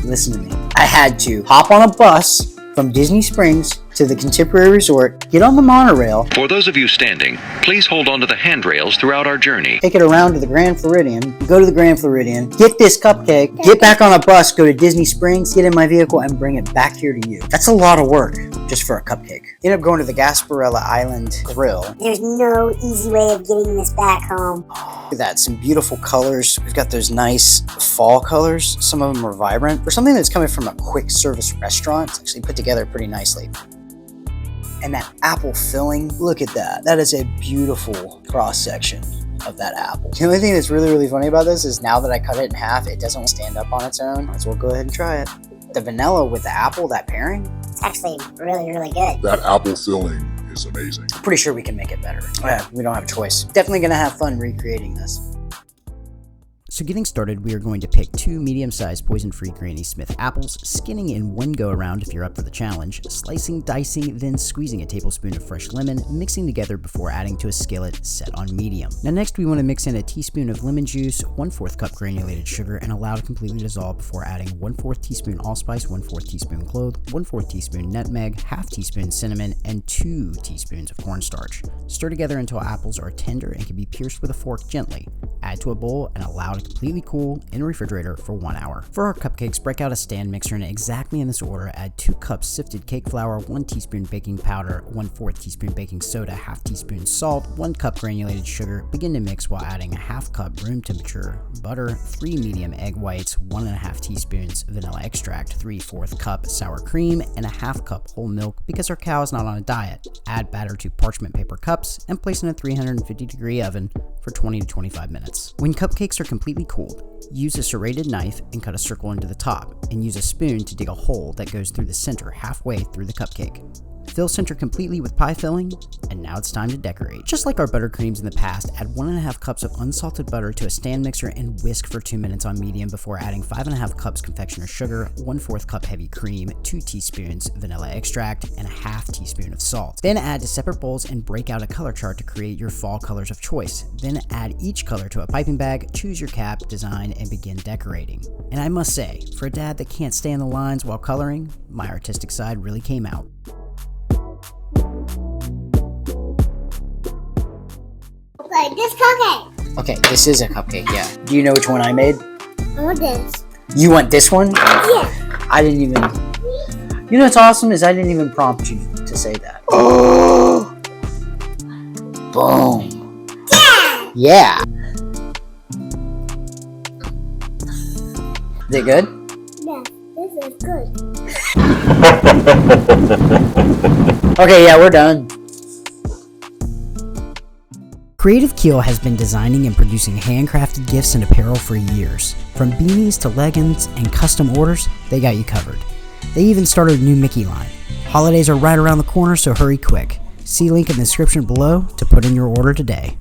listen to me. I had to hop on a bus from Disney Springs to the Contemporary Resort, get on the monorail. For those of you standing, please hold on to the handrails throughout our journey. Take it around to the Grand Floridian, go to the Grand Floridian, get this cupcake, get back on a bus, go to Disney Springs, get in my vehicle, and bring it back here to you. That's a lot of work just for a cupcake. Ended up going to the Gasparilla Island Grill. There's no easy way of getting this back home. Look at that, some beautiful colors. We've got those nice fall colors. Some of them are vibrant. For something that's coming from a quick service restaurant, it's actually put together pretty nicely. And that apple filling, look at that. That is a beautiful cross section of that apple. The only thing that's really, really funny about this is now that I cut it in half, it doesn't stand up on its own. Might as well go ahead and try it. The vanilla with the apple, that pairing, It's actually really, really good. That apple filling is amazing. I'm pretty sure we can make it better. We don't have a choice. Definitely gonna have fun recreating this. So getting started, we are going to pick 2 medium-sized poison-free Granny Smith apples, skinning in one go-around if you're up for the challenge, slicing, dicing, then squeezing a tablespoon of fresh lemon, mixing together before adding to a skillet set on medium. Now next we want to mix in a teaspoon of lemon juice, 1/4 cup granulated sugar, and allow to completely dissolve before adding 1/4 teaspoon allspice, 1/4 teaspoon clove, 1/4 teaspoon nutmeg, 1/2 teaspoon cinnamon, and 2 teaspoons of cornstarch. Stir together until apples are tender and can be pierced with a fork gently. Add to a bowl and allow to completely cool in the refrigerator for 1 hour. For our cupcakes, break out a stand mixer and exactly in this order, add 2 cups sifted cake flour, 1 teaspoon baking powder, 1/4 teaspoon baking soda, 1/2 teaspoon salt, 1 cup granulated sugar. Begin to mix while adding a 1/2 cup room temperature butter, 3 medium egg whites, 1.5 teaspoons vanilla extract, 3/4 cup sour cream, and a 1/2 cup whole milk because our cow is not on a diet. Add batter to parchment paper cups and place in a 350-degree oven for 20 to 25 minutes. When cupcakes are completely cooled, use a serrated knife and cut a circle into the top, and use a spoon to dig a hole that goes through the center halfway through the cupcake. Fill center completely with pie filling, and now it's time to decorate. Just like our buttercreams in the past, add 1.5 cups of unsalted butter to a stand mixer and whisk for 2 minutes on medium before adding 5.5 cups confectioner's sugar, 1/4 cup heavy cream, 2 teaspoons vanilla extract, and a 1/2 teaspoon of salt. Then add to separate bowls and break out a color chart to create your fall colors of choice. Then add each color to a piping bag, choose your cap, design, and begin decorating. And I must say, for a dad that can't stay in the lines while coloring, my artistic side really came out. Like this cupcake. Okay, this is a cupcake, yeah. Do you know which one I made? I want this. You want this one? Yeah. I didn't even... You know what's awesome is I didn't even prompt you to say that. Oh! Boom. Yeah! Is it good? Yeah, this is good. Okay, yeah, we're done. Creative Keel has been designing and producing handcrafted gifts and apparel for years. From beanies to leggings and custom orders, they got you covered. They even started a new Mickey line. Holidays are right around the corner, so hurry quick. See link in the description below to put in your order today.